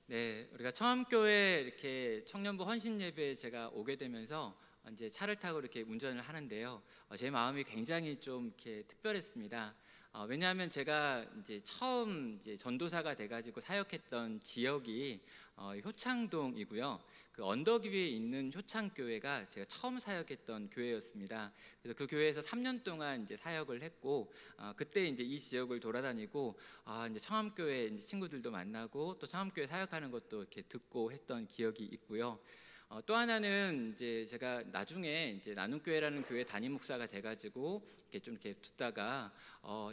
네, 우리가 처음교회 이렇게 청년부 헌신 예배에 제가 오게 되면서 이제 차를 타고 이렇게 운전을 하는데요. 제 마음이 굉장히 좀 이렇게 특별했습니다. 왜냐하면 제가 이제 처음 이제 전도사가 돼가지고 사역했던 지역이 효창동이고요. 그 언덕 위에 있는 효창교회가 제가 처음 사역했던 교회였습니다. 그래서 그 교회에서 3년 동안 이제 사역을 했고, 그때 이제 이 지역을 돌아다니고, 이제 청암교회 이제 친구들도 만나고 또 청암교회 사역하는 것도 이렇게 듣고 했던 기억이 있고요. 또 하나는 이제 제가 나중에 이제 나눔교회라는 교회 담임 목사가 돼가지고 이렇게 좀 이렇게 듣다가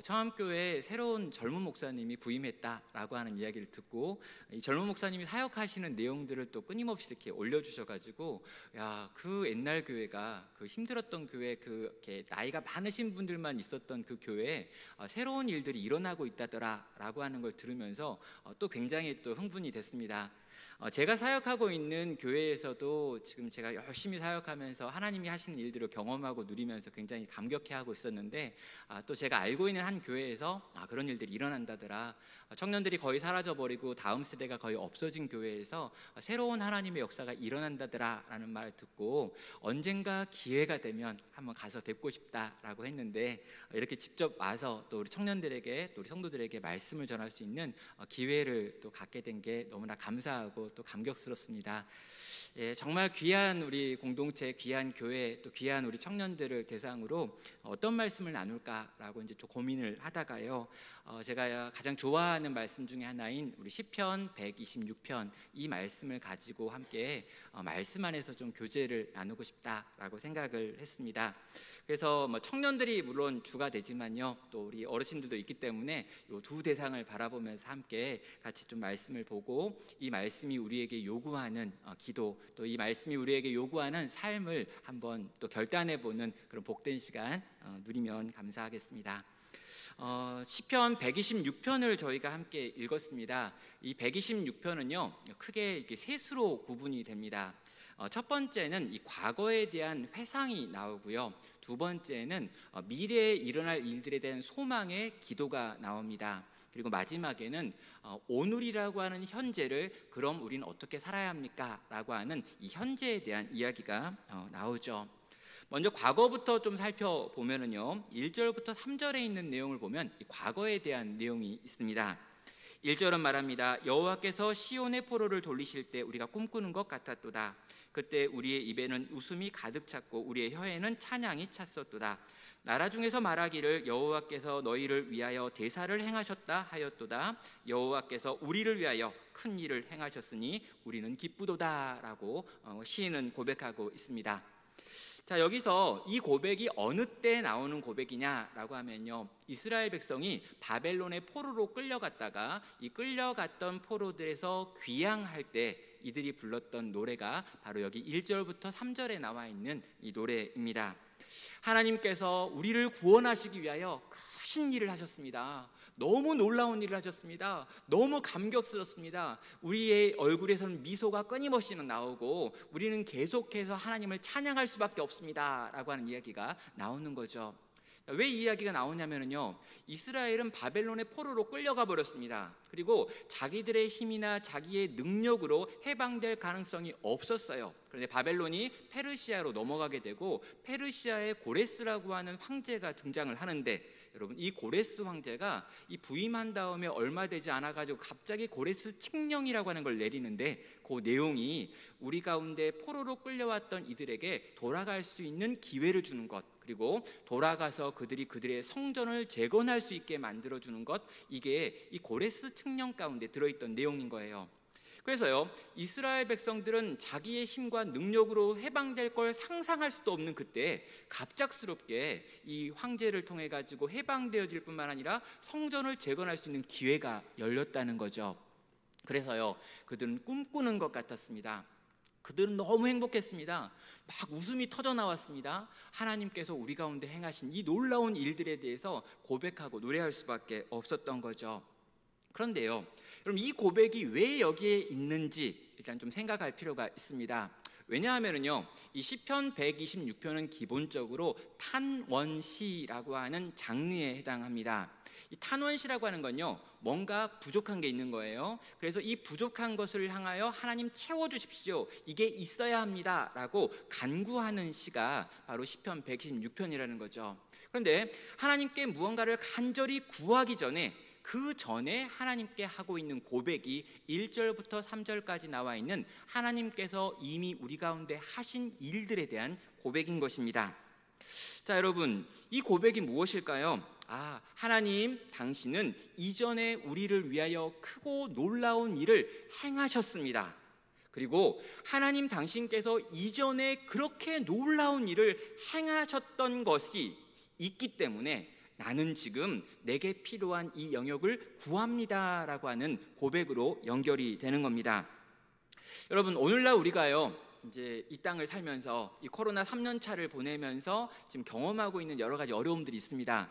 청암교회 새로운 젊은 목사님이 부임했다라고 하는 이야기를 듣고, 이 젊은 목사님이 사역하시는 내용들을 또 끊임없이 이렇게 올려주셔가지고, 야, 그 옛날 교회가 그 힘들었던 교회, 그 이렇게 나이가 많으신 분들만 있었던 그 교회에 새로운 일들이 일어나고 있다더라라고 하는 걸 들으면서 또 굉장히 또 흥분이 됐습니다. 제가 사역하고 있는 교회에서도 지금 제가 열심히 사역하면서 하나님이 하시는 일들을 경험하고 누리면서 굉장히 감격해하고 있었는데, 또 제가 알고 있는 한 교회에서 그런 일들이 일어난다더라, 청년들이 거의 사라져버리고 다음 세대가 거의 없어진 교회에서 새로운 하나님의 역사가 일어난다더라 라는 말을 듣고, 언젠가 기회가 되면 한번 가서 뵙고 싶다라고 했는데, 이렇게 직접 와서 또 우리 청년들에게 또 우리 성도들에게 말씀을 전할 수 있는 기회를 또 갖게 된 게 너무나 감사하고 또 감격스럽습니다. 예, 정말 귀한 우리 공동체, 귀한 교회, 또 귀한 우리 청년들을 대상으로 어떤 말씀을 나눌까라고 이제 좀 고민을 하다가요, 제가 가장 좋아하는 말씀 중에 하나인 우리 시편 126편, 이 말씀을 가지고 함께 말씀 안에서 좀 교제를 나누고 싶다라고 생각을 했습니다. 그래서 뭐 청년들이 물론 주가 되지만요, 또 우리 어르신들도 있기 때문에 이 두 대상을 바라보면서 함께 같이 좀 말씀을 보고, 이 말씀이 우리에게 요구하는 기도, 또 이 말씀이 우리에게 요구하는 삶을 한번 또 결단해보는 그런 복된 시간 누리면 감사하겠습니다. 시편 126편을 저희가 함께 읽었습니다. 이 126편은요, 크게 이렇게 세 수로 구분이 됩니다. 첫 번째는 이 과거에 대한 회상이 나오고요, 두 번째는 미래에 일어날 일들에 대한 소망의 기도가 나옵니다. 그리고 마지막에는 오늘이라고 하는 현재를 그럼 우리는 어떻게 살아야 합니까? 라고 하는 이 현재에 대한 이야기가 나오죠. 먼저 과거부터 좀 살펴보면은요, 1절부터 3절에 있는 내용을 보면 이 과거에 대한 내용이 있습니다. 1절은 말합니다. 여호와께서 시온의 포로를 돌리실 때 우리가 꿈꾸는 것 같았도다. 그때 우리의 입에는 웃음이 가득 찼고 우리의 혀에는 찬양이 찼었도다. 나라 중에서 말하기를 여호와께서 너희를 위하여 대사를 행하셨다 하였도다. 여호와께서 우리를 위하여 큰 일을 행하셨으니 우리는 기쁘도다 라고 시인은 고백하고 있습니다. 자, 여기서 이 고백이 어느 때 나오는 고백이냐라고 하면요, 이스라엘 백성이 바벨론의 포로로 끌려갔다가 이 끌려갔던 포로들에서 귀향할 때 이들이 불렀던 노래가 바로 여기 1절부터 3절에 나와 있는 이 노래입니다. 하나님께서 우리를 구원하시기 위하여 크신 일을 하셨습니다. 너무 놀라운 일을 하셨습니다. 너무 감격스럽습니다. 우리의 얼굴에서는 미소가 끊임없이 나오고 우리는 계속해서 하나님을 찬양할 수밖에 없습니다 라고 하는 이야기가 나오는 거죠. 왜 이 이야기가 나오냐면요, 이스라엘은 바벨론의 포로로 끌려가 버렸습니다. 그리고 자기들의 힘이나 자기의 능력으로 해방될 가능성이 없었어요. 그런데 바벨론이 페르시아로 넘어가게 되고 페르시아의 고레스라고 하는 황제가 등장을 하는데, 여러분, 이 고레스 황제가 이 부임한 다음에 얼마 되지 않아 가지고 갑자기 고레스 칙령이라고 하는 걸 내리는데, 그 내용이 우리 가운데 포로로 끌려왔던 이들에게 돌아갈 수 있는 기회를 주는 것, 그리고 돌아가서 그들의 성전을 재건할 수 있게 만들어주는 것, 이게 이 고레스 칙령 가운데 들어있던 내용인 거예요. 그래서요, 이스라엘 백성들은 자기의 힘과 능력으로 해방될 걸 상상할 수도 없는 그때 갑작스럽게 이 황제를 통해 가지고 해방되어질 뿐만 아니라 성전을 재건할 수 있는 기회가 열렸다는 거죠. 그래서요, 그들은 꿈꾸는 것 같았습니다. 그들은 너무 행복했습니다. 막 웃음이 터져 나왔습니다. 하나님께서 우리 가운데 행하신 이 놀라운 일들에 대해서 고백하고 노래할 수밖에 없었던 거죠. 그런데요, 여러분, 이 고백이 왜 여기에 있는지 일단 좀 생각할 필요가 있습니다. 왜냐하면요, 이 시편 126편은 기본적으로 탄원시라고 하는 장르에 해당합니다. 이 탄원시라고 하는 건요, 뭔가 부족한 게 있는 거예요. 그래서 이 부족한 것을 향하여 하나님 채워주십시오, 이게 있어야 합니다 라고 간구하는 시가 바로 시편 126편이라는 거죠. 그런데 하나님께 무언가를 간절히 구하기 전에, 그 전에 하나님께 하고 있는 고백이 1절부터 3절까지 나와 있는 하나님께서 이미 우리 가운데 하신 일들에 대한 고백인 것입니다. 자, 여러분, 이 고백이 무엇일까요? 하나님, 당신은 이전에 우리를 위하여 크고 놀라운 일을 행하셨습니다. 그리고 하나님, 당신께서 이전에 그렇게 놀라운 일을 행하셨던 것이 있기 때문에 나는 지금 내게 필요한 이 영역을 구합니다 라고 하는 고백으로 연결이 되는 겁니다. 여러분, 오늘날 우리가요, 이제 이 땅을 살면서 이 코로나 3년 차를 보내면서 지금 경험하고 있는 여러 가지 어려움들이 있습니다.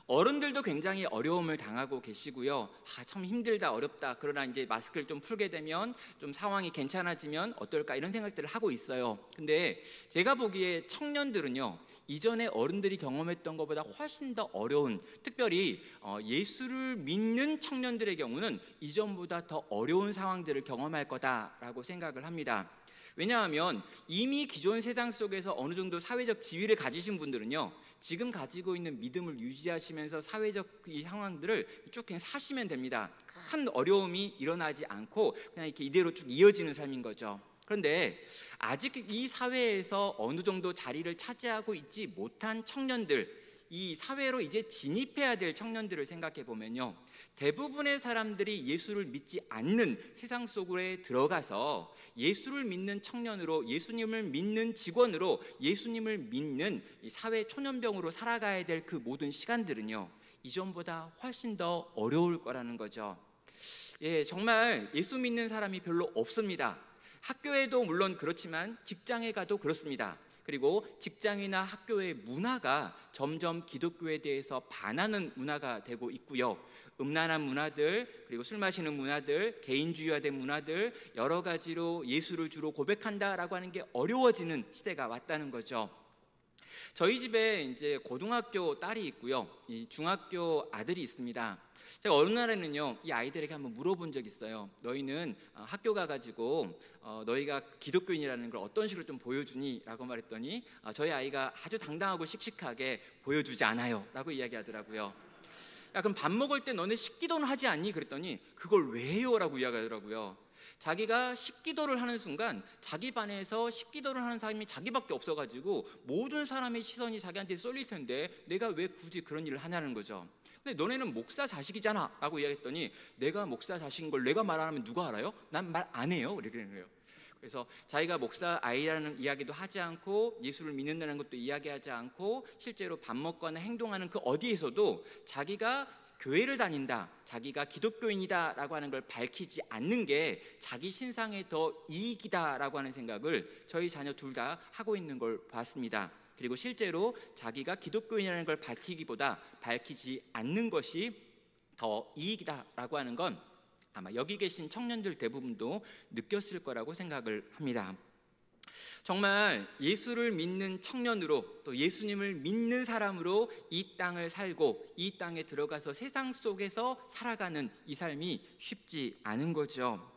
어른들도 굉장히 어려움을 당하고 계시고요. 참 힘들다, 어렵다. 그러나 이제 마스크를 좀 풀게 되면 좀 상황이 괜찮아지면 어떨까, 이런 생각들을 하고 있어요. 근데 제가 보기에 청년들은요, 이전에 어른들이 경험했던 것보다 훨씬 더 어려운, 특별히 예수를 믿는 청년들의 경우는 이전보다 더 어려운 상황들을 경험할 거다라고 생각을 합니다. 왜냐하면 이미 기존 세상 속에서 어느 정도 사회적 지위를 가지신 분들은요, 지금 가지고 있는 믿음을 유지하시면서 사회적 이 상황들을 쭉 그냥 사시면 됩니다. 큰 어려움이 일어나지 않고 그냥 이렇게 이대로 쭉 이어지는 삶인 거죠. 그런데 아직 이 사회에서 어느 정도 자리를 차지하고 있지 못한 청년들, 이 사회로 이제 진입해야 될 청년들을 생각해 보면요, 대부분의 사람들이 예수를 믿지 않는 세상 속에 들어가서 예수를 믿는 청년으로, 예수님을 믿는 직원으로, 예수님을 믿는 사회 초년병으로 살아가야 될 그 모든 시간들은요, 이전보다 훨씬 더 어려울 거라는 거죠. 정말 예수 믿는 사람이 별로 없습니다. 학교에도 물론 그렇지만 직장에 가도 그렇습니다. 그리고 직장이나 학교의 문화가 점점 기독교에 대해서 반하는 문화가 되고 있고요. 음란한 문화들, 그리고 술 마시는 문화들, 개인주의화된 문화들, 여러 가지로 예수를 주로 고백한다라고 하는 게 어려워지는 시대가 왔다는 거죠. 저희 집에 이제 고등학교 딸이 있고요, 이 중학교 아들이 있습니다. 제가 어느 날에는요, 이 아이들에게 한번 물어본 적이 있어요. 너희는 학교 가가지고 너희가 기독교인이라는 걸 어떤 식으로 좀 보여주니? 라고 말했더니 저희 아이가 아주 당당하고 씩씩하게 보여주지 않아요 라고 이야기하더라고요. 야, 그럼 밥 먹을 때 너네 식기도는 하지 않니? 그랬더니 그걸 왜 해요? 라고 이야기하더라고요. 자기가 식기도를 하는 순간 자기 반에서 식기도를 하는 사람이 자기밖에 없어가지고 모든 사람의 시선이 자기한테 쏠릴 텐데 내가 왜 굳이 그런 일을 하냐는 거죠. 근데 너네는 목사 자식이잖아 라고 이야기했더니 내가 목사 자식인 걸 내가 말 안 하면 누가 알아요? 난 말 안 해요. 이러는 거예요. 그래서 자기가 목사 아이라는 이야기도 하지 않고 예수를 믿는다는 것도 이야기하지 않고 실제로 밥 먹거나 행동하는 그 어디에서도 자기가 교회를 다닌다, 자기가 기독교인이다 라고 하는 걸 밝히지 않는 게 자기 신상에 더 이익이다 라고 하는 생각을 저희 자녀 둘 다 하고 있는 걸 봤습니다. 그리고 실제로 자기가 기독교인이라는 걸 밝히기보다 밝히지 않는 것이 더 이익이다라고 하는 건 아마 여기 계신 청년들 대부분도 느꼈을 거라고 생각을 합니다. 정말 예수를 믿는 청년으로, 또 예수님을 믿는 사람으로 이 땅을 살고 이 땅에 들어가서 세상 속에서 살아가는 이 삶이 쉽지 않은 거죠.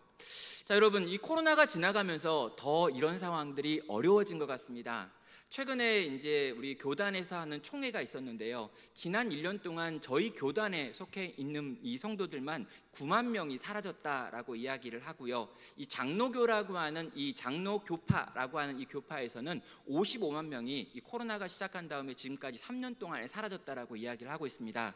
자, 여러분, 이 코로나가 지나가면서 더 이런 상황들이 어려워진 것 같습니다. 최근에 이제 우리 교단에서 하는 총회가 있었는데요, 지난 1년 동안 저희 교단에 속해 있는 이 성도들만 9만 명이 사라졌다라고 이야기를 하고요, 이 장로교라고 하는 이 장로교파라고 하는 이 교파에서는 55만 명이 이 코로나가 시작한 다음에 지금까지 3년 동안에 사라졌다라고 이야기를 하고 있습니다.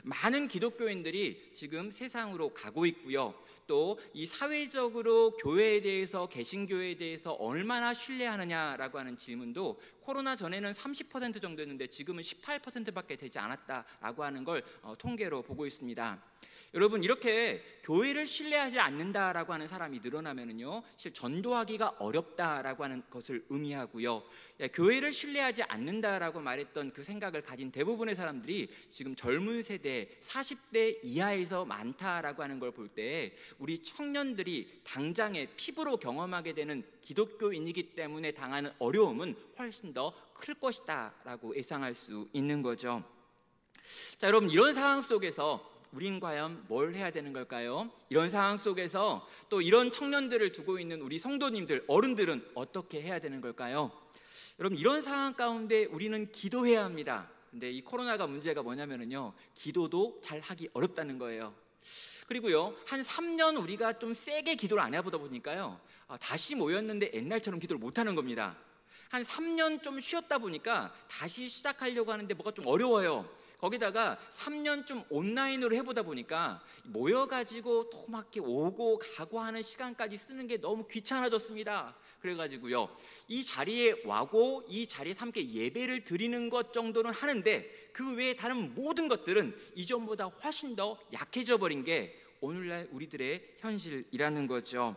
많은 기독교인들이 지금 세상으로 가고 있고요, 또 이 사회적으로 교회에 대해서, 개신교에 대해서 얼마나 신뢰하느냐라고 하는 질문도 코로나 전에는 30% 정도였는데 지금은 18%밖에 되지 않았다라고 하는 걸 통계로 보고 있습니다. 여러분, 이렇게 교회를 신뢰하지 않는다라고 하는 사람이 늘어나면은요, 사실 전도하기가 어렵다라고 하는 것을 의미하고요, 교회를 신뢰하지 않는다라고 말했던 그 생각을 가진 대부분의 사람들이 지금 젊은 세대 40대 이하에서 많다라고 하는 걸 볼 때 우리 청년들이 당장에 피부로 경험하게 되는 기독교인이기 때문에 당하는 어려움은 훨씬 더 클 것이다 라고 예상할 수 있는 거죠. 자, 여러분, 이런 상황 속에서 우린 과연 뭘 해야 되는 걸까요? 이런 상황 속에서 또 이런 청년들을 두고 있는 우리 성도님들, 어른들은 어떻게 해야 되는 걸까요? 여러분, 이런 상황 가운데 우리는 기도해야 합니다. 근데 이 코로나가 문제가 뭐냐면요, 기도도 잘 하기 어렵다는 거예요. 그리고요, 한 3년 우리가 좀 세게 기도를 안 해보다 보니까요, 다시 모였는데 옛날처럼 기도를 못 하는 겁니다. 한 3년 좀 쉬었다 보니까 다시 시작하려고 하는데 뭐가 좀 어려워요. 거기다가 3년 좀 온라인으로 해보다 보니까 모여가지고 또 막 이렇게 오고 가고 하는 시간까지 쓰는 게 너무 귀찮아졌습니다. 그래가지고요, 이 자리에 와고 이 자리에서 함께 예배를 드리는 것 정도는 하는데 그 외에 다른 모든 것들은 이전보다 훨씬 더 약해져 버린 게 오늘날 우리들의 현실이라는 거죠.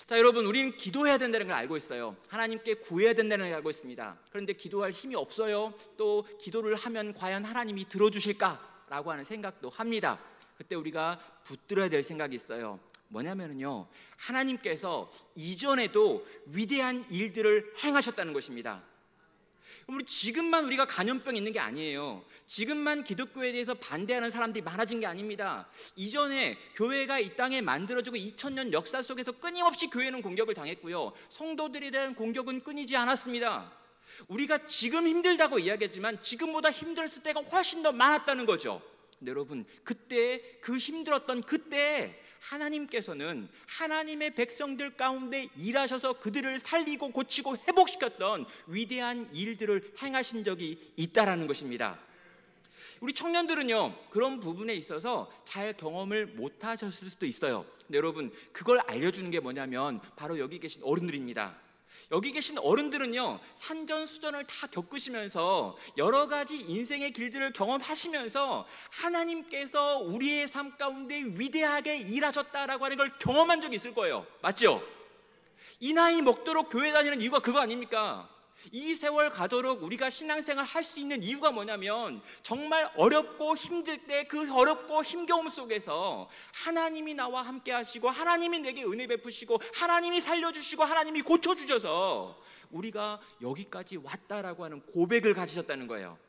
자, 여러분, 우리는 기도해야 된다는 걸 알고 있어요. 하나님께 구해야 된다는 걸 알고 있습니다. 그런데 기도할 힘이 없어요. 또 기도를 하면 과연 하나님이 들어주실까라고 하는 생각도 합니다. 그때 우리가 붙들어야 될 생각이 있어요. 뭐냐면요, 하나님께서 이전에도 위대한 일들을 행하셨다는 것입니다. 우리 지금만 우리가 간염병 있는 게 아니에요. 지금만 기독교에 대해서 반대하는 사람들이 많아진 게 아닙니다. 이전에 교회가 이 땅에 만들어지고 2000년 역사 속에서 끊임없이 교회는 공격을 당했고요, 성도들에 대한 공격은 끊이지 않았습니다. 우리가 지금 힘들다고 이야기했지만 지금보다 힘들었을 때가 훨씬 더 많았다는 거죠. 근데 여러분, 그때 그 힘들었던 그때 하나님께서는 하나님의 백성들 가운데 일하셔서 그들을 살리고 고치고 회복시켰던 위대한 일들을 행하신 적이 있다라는 것입니다. 우리 청년들은요, 그런 부분에 있어서 잘 경험을 못 하셨을 수도 있어요. 근데 여러분, 그걸 알려주는 게 뭐냐면 바로 여기 계신 어른들입니다. 여기 계신 어른들은요, 산전수전을 다 겪으시면서 여러 가지 인생의 길들을 경험하시면서 하나님께서 우리의 삶 가운데 위대하게 일하셨다라고 하는 걸 경험한 적이 있을 거예요. 맞죠? 이 나이 먹도록 교회 다니는 이유가 그거 아닙니까? 이 세월 가도록 우리가 신앙생활 할 수 있는 이유가 뭐냐면 정말 어렵고 힘들 때 그 어렵고 힘겨움 속에서 하나님이 나와 함께 하시고 하나님이 내게 은혜 베푸시고 하나님이 살려주시고 하나님이 고쳐주셔서 우리가 여기까지 왔다라고 하는 고백을 가지셨다는 거예요.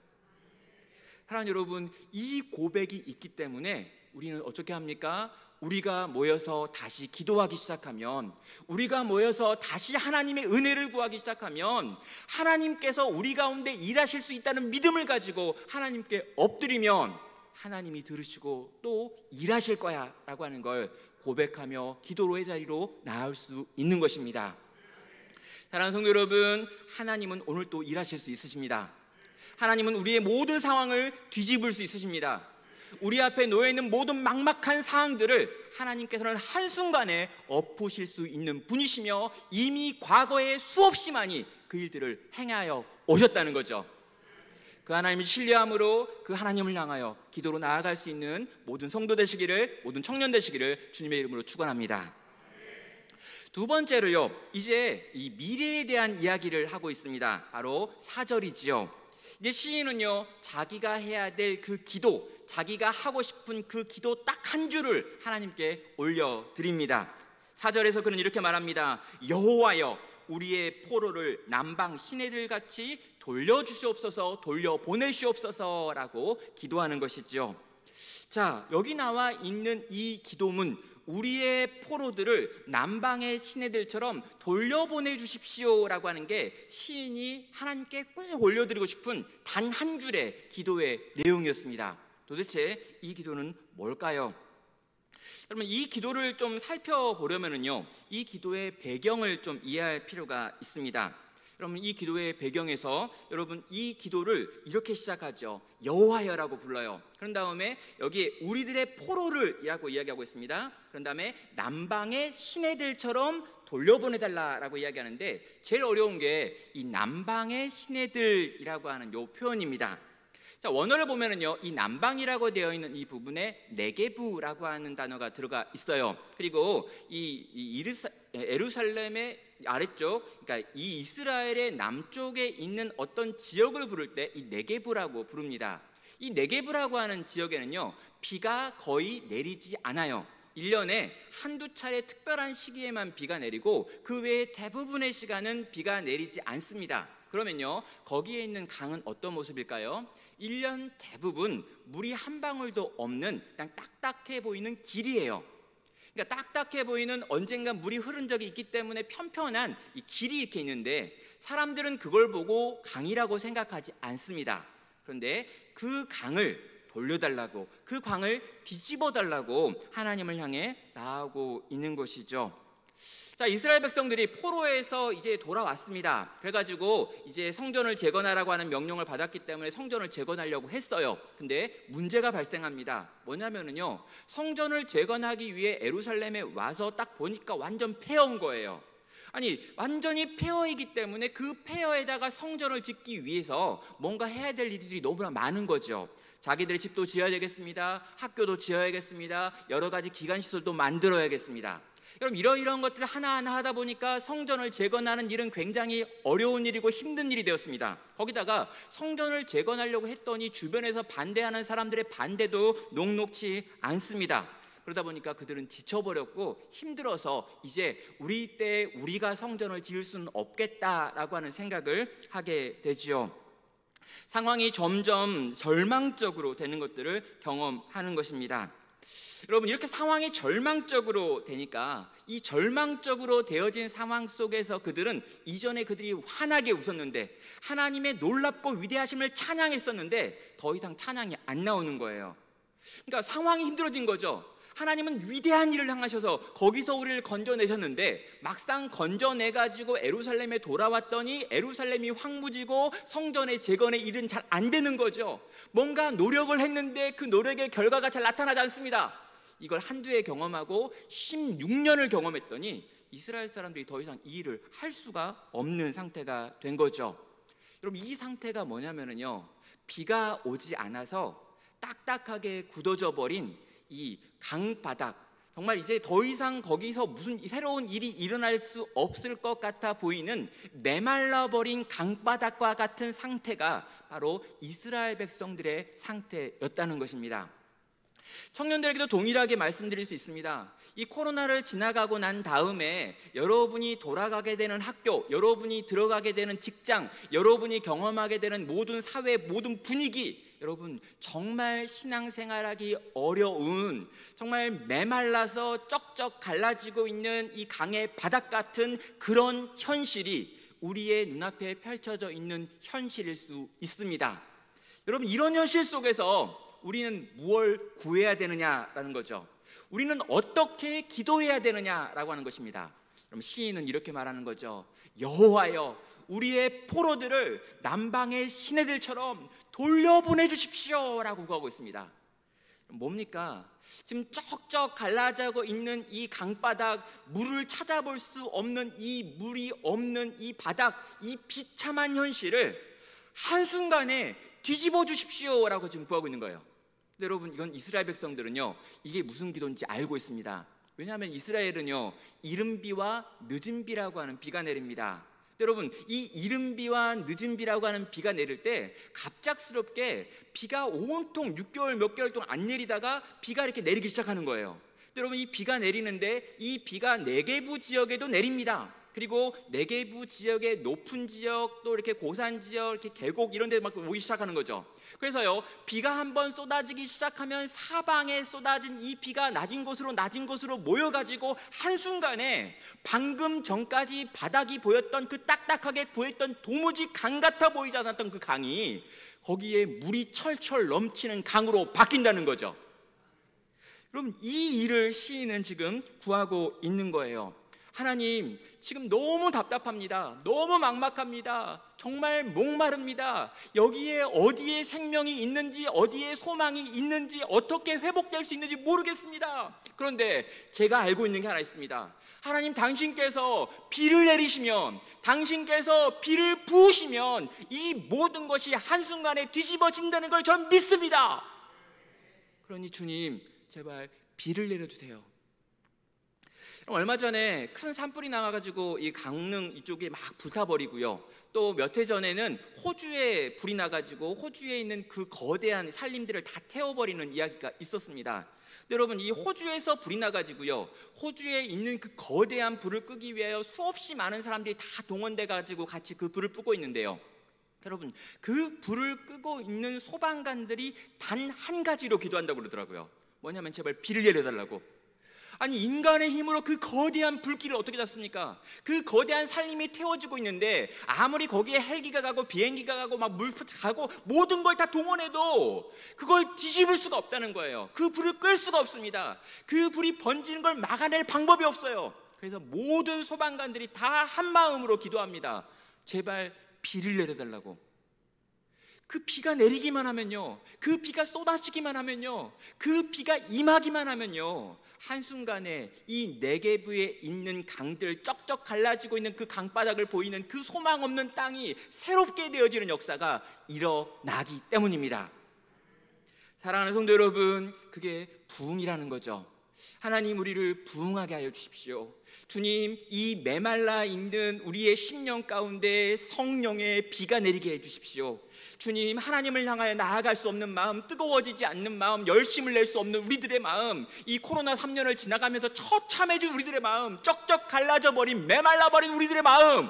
사랑하는 여러분, 이 고백이 있기 때문에 우리는 어떻게 합니까? 우리가 모여서 다시 기도하기 시작하면, 우리가 모여서 다시 하나님의 은혜를 구하기 시작하면 하나님께서 우리 가운데 일하실 수 있다는 믿음을 가지고 하나님께 엎드리면 하나님이 들으시고 또 일하실 거야 라고 하는 걸 고백하며 기도로의 자리로 나올 수 있는 것입니다. 사랑하는 성도 여러분, 하나님은 오늘 또 일하실 수 있으십니다. 하나님은 우리의 모든 상황을 뒤집을 수 있으십니다. 우리 앞에 놓여있는 모든 막막한 상황들을 하나님께서는 한순간에 엎으실 수 있는 분이시며 이미 과거에 수없이 많이 그 일들을 행하여 오셨다는 거죠. 그 하나님을 신뢰함으로 그 하나님을 향하여 기도로 나아갈 수 있는 모든 성도 되시기를, 모든 청년 되시기를 주님의 이름으로 축원합니다. 두 번째로요, 이제 이 미래에 대한 이야기를 하고 있습니다. 바로 4절이지요. 이제 시인은요, 자기가 해야 될 그 기도, 자기가 하고 싶은 그 기도 딱 한 줄을 하나님께 올려드립니다. 4절에서 그는 이렇게 말합니다. 여호와여, 우리의 포로를 남방 시내들 같이 돌려주시옵소서, 돌려보내시옵소서 라고 기도하는 것이죠. 자, 여기 나와 있는 이 기도문, 우리의 포로들을 남방의 시내들처럼 돌려보내 주십시오 라고 하는 게 시인이 하나님께 꼭 올려드리고 싶은 단 한 줄의 기도의 내용이었습니다. 도대체 이 기도는 뭘까요? 여러분, 이 기도를 좀 살펴보려면요, 이 기도의 배경을 좀 이해할 필요가 있습니다. 여러분, 이 기도의 배경에서 여러분 이 기도를 이렇게 시작하죠. 여호와여라고 불러요. 그런 다음에 여기에 우리들의 포로를이라고 이야기하고 있습니다. 그런 다음에 남방의 시내들처럼 돌려보내달라라고 이야기하는데 제일 어려운 게 이 남방의 시내들이라고 하는 이 표현입니다. 자, 원어를 보면은요, 이 남방이라고 되어 있는 이 부분에 네게브라고 하는 단어가 들어가 있어요. 그리고 이 예루살렘의 아래쪽, 그러니까 이 이스라엘의 남쪽에 있는 어떤 지역을 부를 때 이 네게브라고 부릅니다. 이 네게브라고 하는 지역에는요, 비가 거의 내리지 않아요. 1년에 한두 차례 특별한 시기에만 비가 내리고 그 외에 대부분의 시간은 비가 내리지 않습니다. 그러면요, 거기에 있는 강은 어떤 모습일까요? 1년 대부분 물이 한 방울도 없는 그냥 딱딱해 보이는 길이에요. 그러니까 딱딱해 보이는 언젠가 물이 흐른 적이 있기 때문에 편편한 이 길이 이렇게 있는데 사람들은 그걸 보고 강이라고 생각하지 않습니다. 그런데 그 강을 돌려달라고, 그 강을 뒤집어 달라고 하나님을 향해 나아가고 있는 것이죠. 자, 이스라엘 백성들이 포로에서 이제 돌아왔습니다. 그래가지고 이제 성전을 재건하라고 하는 명령을 받았기 때문에 성전을 재건하려고 했어요. 근데 문제가 발생합니다. 뭐냐면은요, 성전을 재건하기 위해 예루살렘에 와서 딱 보니까 완전 폐허인 거예요. 아니, 완전히 폐허이기 때문에 그 폐허에다가 성전을 짓기 위해서 뭔가 해야 될 일들이 너무나 많은 거죠. 자기들의 집도 지어야 되겠습니다. 학교도 지어야겠습니다. 여러 가지 기관시설도 만들어야겠습니다. 여러분, 이런 것들을 하나하나 하다 보니까 성전을 재건하는 일은 굉장히 어려운 일이고 힘든 일이 되었습니다. 거기다가 성전을 재건하려고 했더니 주변에서 반대하는 사람들의 반대도 녹록지 않습니다. 그러다 보니까 그들은 지쳐버렸고 힘들어서 이제 우리 때에 우리가 성전을 지을 수는 없겠다라고 하는 생각을 하게 되지요. 상황이 점점 절망적으로 되는 것들을 경험하는 것입니다. 여러분, 이렇게 상황이 절망적으로 되니까 이 절망적으로 되어진 상황 속에서 그들은 이전에 그들이 환하게 웃었는데 하나님의 놀랍고 위대하심을 찬양했었는데 더 이상 찬양이 안 나오는 거예요. 그러니까 상황이 힘들어진 거죠. 하나님은 위대한 일을 행하셔서 거기서 우리를 건져내셨는데 막상 건져내가지고 에루살렘에 돌아왔더니 에루살렘이 황무지고 성전의 재건의 일은 잘 안 되는 거죠. 뭔가 노력을 했는데 그 노력의 결과가 잘 나타나지 않습니다. 이걸 한두 해 경험하고 16년을 경험했더니 이스라엘 사람들이 더 이상 이 일을 할 수가 없는 상태가 된 거죠. 여러분, 이 상태가 뭐냐면요, 비가 오지 않아서 딱딱하게 굳어져 버린 이 강바닥, 정말 이제 더 이상 거기서 무슨 새로운 일이 일어날 수 없을 것 같아 보이는 메말라버린 강바닥과 같은 상태가 바로 이스라엘 백성들의 상태였다는 것입니다. 청년들에게도 동일하게 말씀드릴 수 있습니다. 이 코로나를 지나가고 난 다음에 여러분이 돌아가게 되는 학교, 여러분이 들어가게 되는 직장, 여러분이 경험하게 되는 모든 사회, 모든 분위기, 여러분 정말 신앙생활하기 어려운, 정말 메말라서 쩍쩍 갈라지고 있는 이 강의 바닥 같은 그런 현실이 우리의 눈앞에 펼쳐져 있는 현실일 수 있습니다. 여러분, 이런 현실 속에서 우리는 무엇을 구해야 되느냐라는 거죠. 우리는 어떻게 기도해야 되느냐라고 하는 것입니다. 그럼 시인은 이렇게 말하는 거죠. 여호와여, 우리의 포로들을 남방의 시내들처럼 돌려보내 주십시오 라고 구하고 있습니다. 뭡니까? 지금 쩍쩍 갈라지고 있는 이 강바닥, 물을 찾아볼 수 없는 이 물이 없는 이 바닥, 이 비참한 현실을 한순간에 뒤집어 주십시오 라고 지금 구하고 있는 거예요. 근데 여러분, 이건 이스라엘 백성들은요, 이게 무슨 기도인지 알고 있습니다. 왜냐하면 이스라엘은요, 이른 비와 늦은 비라고 하는 비가 내립니다. 여러분, 이 이른 비와 늦은 비라고 하는 비가 내릴 때 갑작스럽게 비가 온통 6개월 몇 개월 동안 안 내리다가 비가 이렇게 내리기 시작하는 거예요. 여러분, 이 비가 내리는데 이 비가 네게부 지역에도 내립니다. 그리고 네게부 지역의 높은 지역, 또 이렇게 고산 지역, 이렇게 계곡 이런 데 막 오기 시작하는 거죠. 그래서요, 비가 한번 쏟아지기 시작하면 사방에 쏟아진 이 비가 낮은 곳으로 모여가지고 한순간에 방금 전까지 바닥이 보였던 그 딱딱하게 보였던 도무지 강 같아 보이지 않았던 그 강이 거기에 물이 철철 넘치는 강으로 바뀐다는 거죠. 여러분, 이 일을 시인은 지금 구하고 있는 거예요. 하나님, 지금 너무 답답합니다. 너무 막막합니다. 정말 목마릅니다. 여기에 어디에 생명이 있는지, 어디에 소망이 있는지, 어떻게 회복될 수 있는지 모르겠습니다. 그런데 제가 알고 있는 게 하나 있습니다. 하나님, 당신께서 비를 내리시면, 당신께서 비를 부으시면 이 모든 것이 한순간에 뒤집어진다는 걸 전 믿습니다. 그러니 주님, 제발 비를 내려주세요. 얼마 전에 큰 산불이 나가지고 이 강릉 이쪽에 막 불타버리고요. 또 몇 해 전에는 호주에 불이 나가지고 호주에 있는 그 거대한 산림들을 다 태워버리는 이야기가 있었습니다. 근데 여러분, 이 호주에서 불이 나가지고요, 호주에 있는 그 거대한 불을 끄기 위하여 수없이 많은 사람들이 다 동원돼가지고 같이 그 불을 끄고 있는데요, 여러분, 그 불을 끄고 있는 소방관들이 단 한 가지로 기도한다고 그러더라고요. 뭐냐면 제발 비를 내려달라고. 아니, 인간의 힘으로 그 거대한 불길을 어떻게 잡습니까? 그 거대한 산림이 태워지고 있는데 아무리 거기에 헬기가 가고 비행기가 가고 막 물포차 가고 모든 걸 다 동원해도 그걸 뒤집을 수가 없다는 거예요. 그 불을 끌 수가 없습니다. 그 불이 번지는 걸 막아낼 방법이 없어요. 그래서 모든 소방관들이 다 한마음으로 기도합니다. 제발 비를 내려달라고. 그 비가 내리기만 하면요, 그 비가 쏟아지기만 하면요, 그 비가 임하기만 하면요, 한순간에 이 네게브에 있는 강들, 쩍쩍 갈라지고 있는 그 강바닥을 보이는 그 소망 없는 땅이 새롭게 되어지는 역사가 일어나기 때문입니다. 사랑하는 성도 여러분, 그게 부흥이라는 거죠. 하나님, 우리를 부흥하게 하여 주십시오. 주님, 이 메말라 있는 우리의 심령 가운데 성령의 비가 내리게 해 주십시오. 주님, 하나님을 향하여 나아갈 수 없는 마음, 뜨거워지지 않는 마음, 열심을 낼 수 없는 우리들의 마음, 이 코로나 3년을 지나가면서 처참해진 우리들의 마음, 쩍쩍 갈라져 버린, 메말라 버린 우리들의 마음,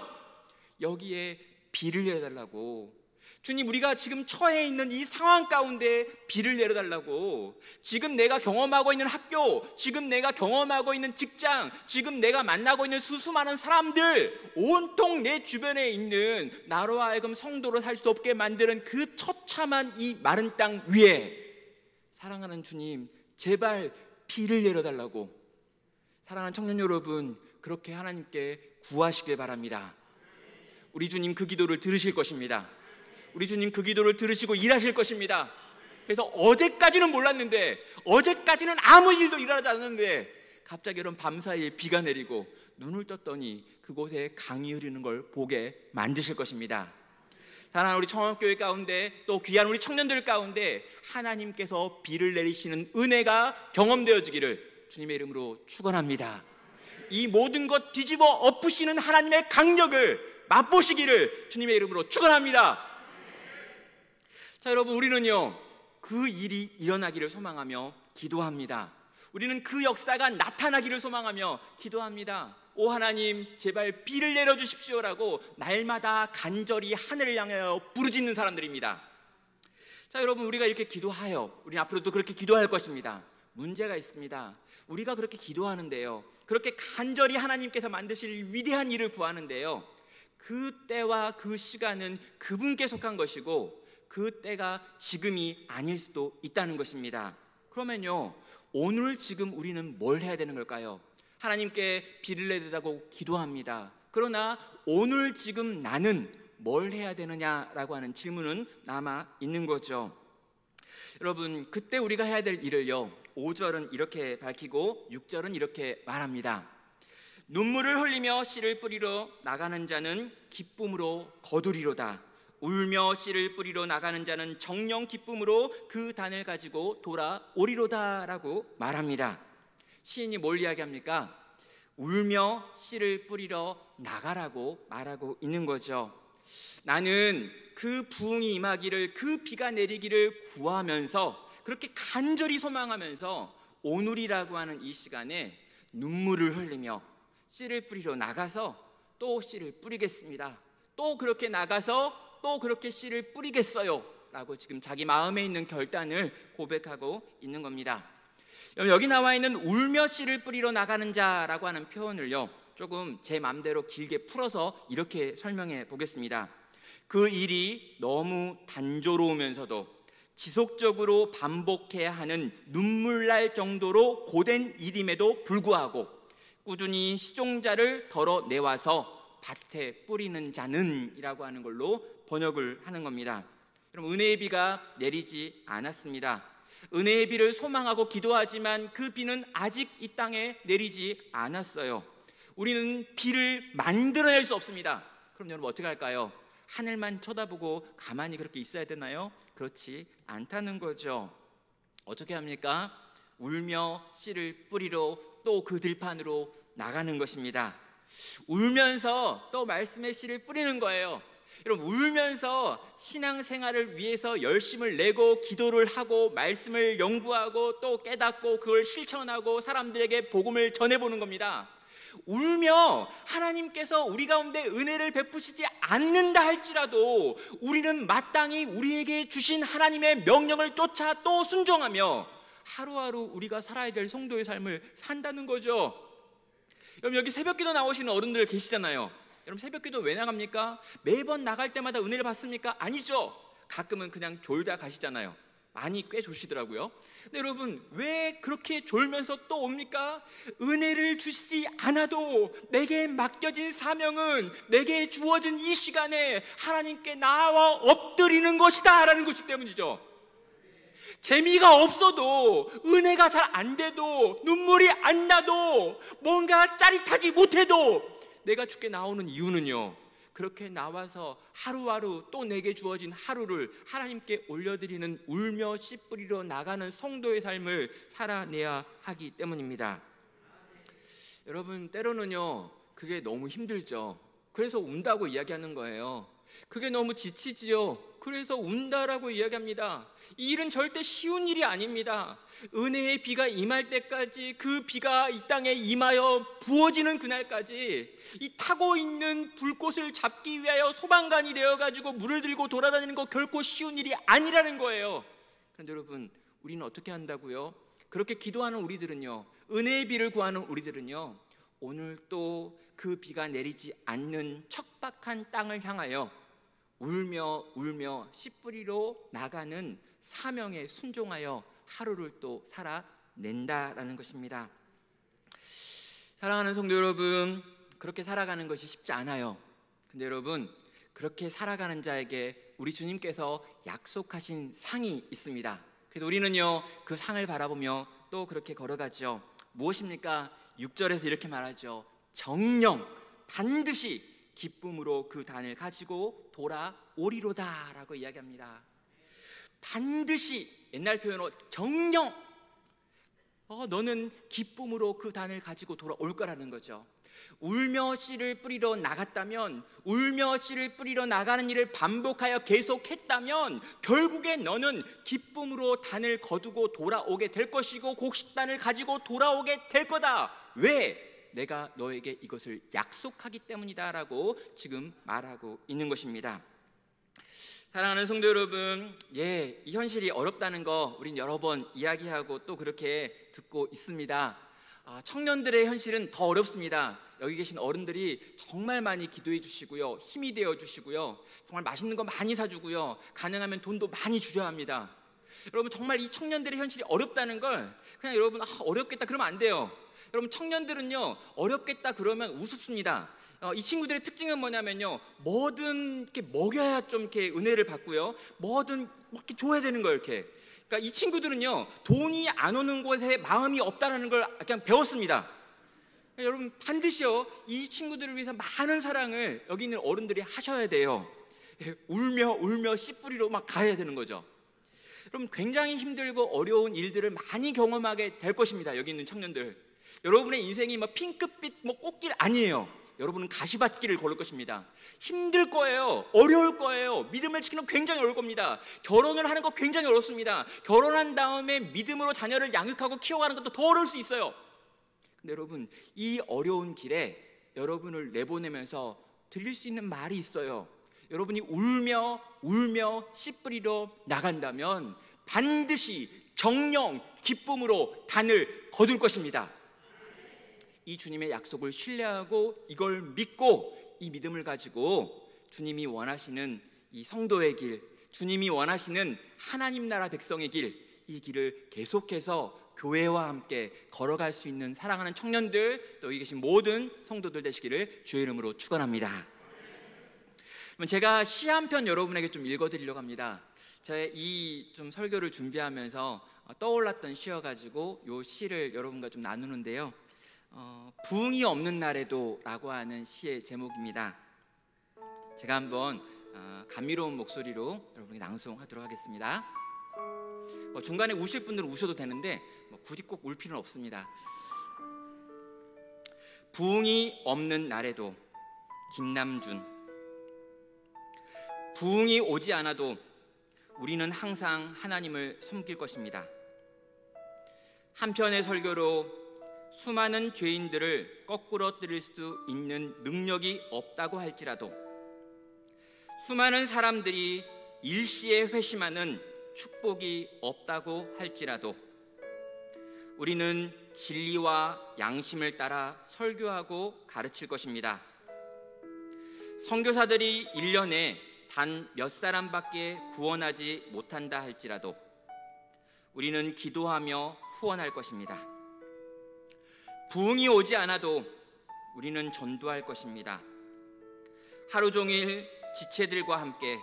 여기에 비를 내려달라고. 주님, 우리가 지금 처해 있는 이 상황 가운데 비를 내려달라고. 지금 내가 경험하고 있는 학교, 지금 내가 경험하고 있는 직장, 지금 내가 만나고 있는 수많은 사람들, 온통 내 주변에 있는 나로 하여금 성도로 살 수 없게 만드는 그 처참한 이 마른 땅 위에, 사랑하는 주님, 제발 비를 내려달라고. 사랑하는 청년 여러분, 그렇게 하나님께 구하시길 바랍니다. 우리 주님 그 기도를 들으실 것입니다. 우리 주님 그 기도를 들으시고 일하실 것입니다. 그래서 어제까지는 몰랐는데, 어제까지는 아무 일도 일어나지 않았는데 갑자기 이런 밤사이에 비가 내리고 눈을 떴더니 그곳에 강이 흐르는 걸 보게 만드실 것입니다. 사랑하는 우리 청원교회 가운데, 또 귀한 우리 청년들 가운데 하나님께서 비를 내리시는 은혜가 경험되어지기를 주님의 이름으로 축원합니다. 이 모든 것 뒤집어 엎으시는 하나님의 강력을 맛보시기를 주님의 이름으로 축원합니다. 자, 여러분, 우리는요, 그 일이 일어나기를 소망하며 기도합니다. 우리는 그 역사가 나타나기를 소망하며 기도합니다. 오 하나님, 제발 비를 내려주십시오라고 날마다 간절히 하늘을 향하여 부르짖는 사람들입니다. 자, 여러분, 우리가 이렇게 기도하여 우리 앞으로도 그렇게 기도할 것입니다. 문제가 있습니다. 우리가 그렇게 기도하는데요, 그렇게 간절히 하나님께서 만드실 위대한 일을 구하는데요, 그 때와 그 시간은 그분께 속한 것이고 그 때가 지금이 아닐 수도 있다는 것입니다. 그러면요, 오늘 지금 우리는 뭘 해야 되는 걸까요? 하나님께 비를 내리라고 기도합니다. 그러나 오늘 지금 나는 뭘 해야 되느냐라고 하는 질문은 남아 있는 거죠. 여러분, 그때 우리가 해야 될 일을요, 5절은 이렇게 밝히고 6절은 이렇게 말합니다. 눈물을 흘리며 씨를 뿌리러 나가는 자는 기쁨으로 거두리로다. 울며 씨를 뿌리러 나가는 자는 정령 기쁨으로 그 단을 가지고 돌아오리로다 라고 말합니다. 시인이 뭘 이야기합니까? 울며 씨를 뿌리러 나가라고 말하고 있는 거죠. 나는 그 부흥이 임하기를, 그 비가 내리기를 구하면서, 그렇게 간절히 소망하면서 오늘이라고 하는 이 시간에 눈물을 흘리며 씨를 뿌리러 나가서 또 씨를 뿌리겠습니다. 또 그렇게 나가서 또 그렇게 씨를 뿌리겠어요 라고 지금 자기 마음에 있는 결단을 고백하고 있는 겁니다. 여기 나와 있는 울며 씨를 뿌리러 나가는 자라고 하는 표현을요, 조금 제 마음대로 길게 풀어서 이렇게 설명해 보겠습니다. 그 일이 너무 단조로우면서도 지속적으로 반복해야 하는 눈물 날 정도로 고된 일임에도 불구하고 꾸준히 시종자를 덜어내와서 밭에 뿌리는 자는 이라고 하는 걸로 번역을 하는 겁니다. 여러분, 은혜의 비가 내리지 않았습니다. 은혜의 비를 소망하고 기도하지만 그 비는 아직 이 땅에 내리지 않았어요. 우리는 비를 만들어낼 수 없습니다. 그럼 여러분 어떻게 할까요? 하늘만 쳐다보고 가만히 그렇게 있어야 되나요? 그렇지 않다는 거죠. 어떻게 합니까? 울며 씨를 뿌리러 또 그 들판으로 나가는 것입니다. 울면서 또 말씀의 씨를 뿌리는 거예요. 여러분, 울면서 신앙생활을 위해서 열심을 내고 기도를 하고 말씀을 연구하고 또 깨닫고 그걸 실천하고 사람들에게 복음을 전해보는 겁니다. 울며 하나님께서 우리 가운데 은혜를 베푸시지 않는다 할지라도 우리는 마땅히 우리에게 주신 하나님의 명령을 쫓아 또 순종하며 하루하루 우리가 살아야 될 성도의 삶을 산다는 거죠. 여러분, 여기 새벽기도 나오시는 어른들 계시잖아요. 여러분, 새벽기도 왜 나갑니까? 매번 나갈 때마다 은혜를 받습니까? 아니죠. 가끔은 그냥 졸다 가시잖아요. 많이 꽤 졸시더라고요. 근데 여러분, 왜 그렇게 졸면서 또 옵니까? 은혜를 주시지 않아도 내게 맡겨진 사명은, 내게 주어진 이 시간에 하나님께 나와 엎드리는 것이다 라는 것이기 때문이죠. 재미가 없어도, 은혜가 잘 안 돼도, 눈물이 안 나도, 뭔가 짜릿하지 못해도 내가 주께 나오는 이유는요, 그렇게 나와서 하루하루 또 내게 주어진 하루를 하나님께 올려드리는 울며 씨 뿌리러 나가는 성도의 삶을 살아내야 하기 때문입니다. 여러분, 때로는요 그게 너무 힘들죠. 그래서 운다고 이야기하는 거예요. 그게 너무 지치지요. 그래서 운다라고 이야기합니다. 이 일은 절대 쉬운 일이 아닙니다. 은혜의 비가 임할 때까지, 그 비가 이 땅에 임하여 부어지는 그날까지 이 타고 있는 불꽃을 잡기 위하여 소방관이 되어가지고 물을 들고 돌아다니는 거 결코 쉬운 일이 아니라는 거예요. 그런데 여러분, 우리는 어떻게 한다고요? 그렇게 기도하는 우리들은요, 은혜의 비를 구하는 우리들은요, 오늘 또 그 비가 내리지 않는 척박한 땅을 향하여 울며 울며 씨 뿌리러 나가는 사명에 순종하여 하루를 또 살아낸다라는 것입니다. 사랑하는 성도 여러분, 그렇게 살아가는 것이 쉽지 않아요. 근데 여러분, 그렇게 살아가는 자에게 우리 주님께서 약속하신 상이 있습니다. 그래서 우리는요 그 상을 바라보며 또 그렇게 걸어가죠. 무엇입니까? 6절에서 이렇게 말하죠. 정녕 반드시 기쁨으로 그 단을 가지고 돌아오리로다 라고 이야기합니다. 반드시, 옛날 표현으로 정녕, 너는 기쁨으로 그 단을 가지고 돌아올 거라는 거죠. 울며 씨를 뿌리러 나갔다면, 울며 씨를 뿌리러 나가는 일을 반복하여 계속했다면 결국엔 너는 기쁨으로 단을 거두고 돌아오게 될 것이고 곡식단을 가지고 돌아오게 될 거다. 왜? 내가 너에게 이것을 약속하기 때문이다 라고 지금 말하고 있는 것입니다. 사랑하는 성도 여러분, 이 현실이 어렵다는 거 우린 여러 번 이야기하고 또 그렇게 듣고 있습니다. 청년들의 현실은 더 어렵습니다. 여기 계신 어른들이 정말 많이 기도해 주시고요, 힘이 되어 주시고요, 정말 맛있는 거 많이 사주고요, 가능하면 돈도 많이 주셔야 합니다. 여러분, 정말 이 청년들의 현실이 어렵다는 걸 그냥 여러분 어렵겠다 그러면 안 돼요. 여러분, 청년들은요 어렵겠다 그러면 우습습니다. 이 친구들의 특징은 뭐냐면요, 뭐든 이렇게 먹여야 좀 이렇게 은혜를 받고요, 뭐든 이렇게 줘야 되는 거예요. 이렇게. 그러니까 이 친구들은요 돈이 안 오는 곳에 마음이 없다라는 걸 그냥 배웠습니다. 그러니까 여러분, 반드시요 이 친구들을 위해서 많은 사랑을 여기 있는 어른들이 하셔야 돼요. 울며 울며 씨 뿌리러 막 가야 되는 거죠. 여러분, 굉장히 힘들고 어려운 일들을 많이 경험하게 될 것입니다. 여기 있는 청년들, 여러분의 인생이 막 핑크빛 꽃길 아니에요. 여러분은 가시밭길을 걸을 것입니다. 힘들 거예요. 어려울 거예요. 믿음을 지키는 거 굉장히 어려울 겁니다. 결혼을 하는 거 굉장히 어렵습니다. 결혼한 다음에 믿음으로 자녀를 양육하고 키워가는 것도 더 어려울 수 있어요. 근데 여러분, 이 어려운 길에 여러분을 내보내면서 들릴 수 있는 말이 있어요. 여러분이 울며 울며 씨 뿌리러 나간다면 반드시 정녕 기쁨으로 단을 거둘 것입니다. 이 주님의 약속을 신뢰하고 이걸 믿고 이 믿음을 가지고 주님이 원하시는 이 성도의 길, 주님이 원하시는 하나님 나라 백성의 길, 이 길을 계속해서 교회와 함께 걸어갈 수 있는 사랑하는 청년들, 또 여기 계신 모든 성도들 되시기를 주의 이름으로 축원합니다. 제가 시 한 편 여러분에게 좀 읽어드리려고 합니다. 제가 이 좀 설교를 준비하면서 떠올랐던 시여가지고 이 시를 여러분과 좀 나누는데요. 부흥이 없는 날에도 라고 하는 시의 제목입니다. 제가 한번 감미로운 목소리로 여러분에게 낭송하도록 하겠습니다. 중간에 우실 분들은 우셔도 되는데 굳이 꼭 울 필요는 없습니다. 부흥이 없는 날에도, 김남준. 부흥이 오지 않아도 우리는 항상 하나님을 섬길 것입니다. 한편의 설교로 수많은 죄인들을 거꾸로 들일 수 있는 능력이 없다고 할지라도, 수많은 사람들이 일시에 회심하는 축복이 없다고 할지라도, 우리는 진리와 양심을 따라 설교하고 가르칠 것입니다. 선교사들이 1년에 단 몇 사람밖에 구원하지 못한다 할지라도 우리는 기도하며 후원할 것입니다. 부흥이 오지 않아도 우리는 전도할 것입니다. 하루 종일 지체들과 함께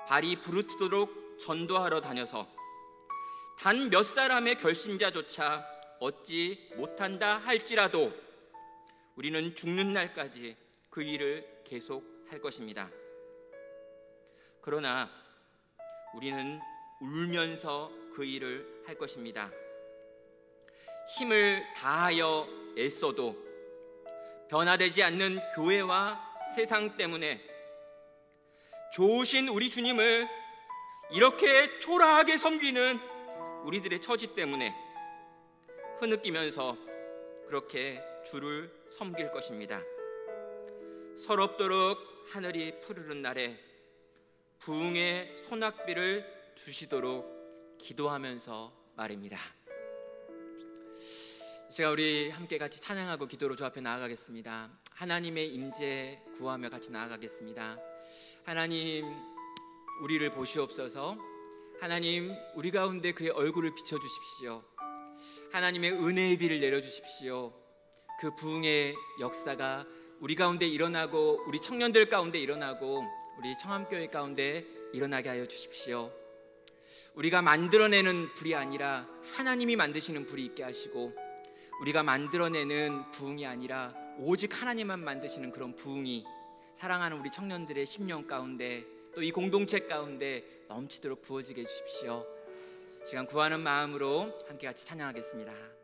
발이 부르트도록 전도하러 다녀서 단 몇 사람의 결신자조차 얻지 못한다 할지라도 우리는 죽는 날까지 그 일을 계속할 것입니다. 그러나 우리는 울면서 그 일을 할 것입니다. 힘을 다하여 애써도 변화되지 않는 교회와 세상 때문에 좋으신 우리 주님을 이렇게 초라하게 섬기는 우리들의 처지 때문에 흐느끼면서 그렇게 주를 섬길 것입니다. 서럽도록 하늘이 푸르른 날에 부흥의 소낙비를 주시도록 기도하면서 말입니다. 제가 우리 함께 같이 찬양하고 기도로 주 앞에 나아가겠습니다. 하나님의 임재 구하며 같이 나아가겠습니다. 하나님, 우리를 보시옵소서. 하나님, 우리 가운데 그의 얼굴을 비춰주십시오. 하나님의 은혜의 비를 내려주십시오. 그 부흥의 역사가 우리 가운데 일어나고 우리 청년들 가운데 일어나고 우리 청암교회 가운데 일어나게 하여 주십시오. 우리가 만들어내는 불이 아니라 하나님이 만드시는 불이 있게 하시고, 우리가 만들어내는 부흥이 아니라 오직 하나님만 만드시는 그런 부흥이 사랑하는 우리 청년들의 심령 가운데 또 이 공동체 가운데 넘치도록 부어지게 해주십시오. 시간 구하는 마음으로 함께 같이 찬양하겠습니다.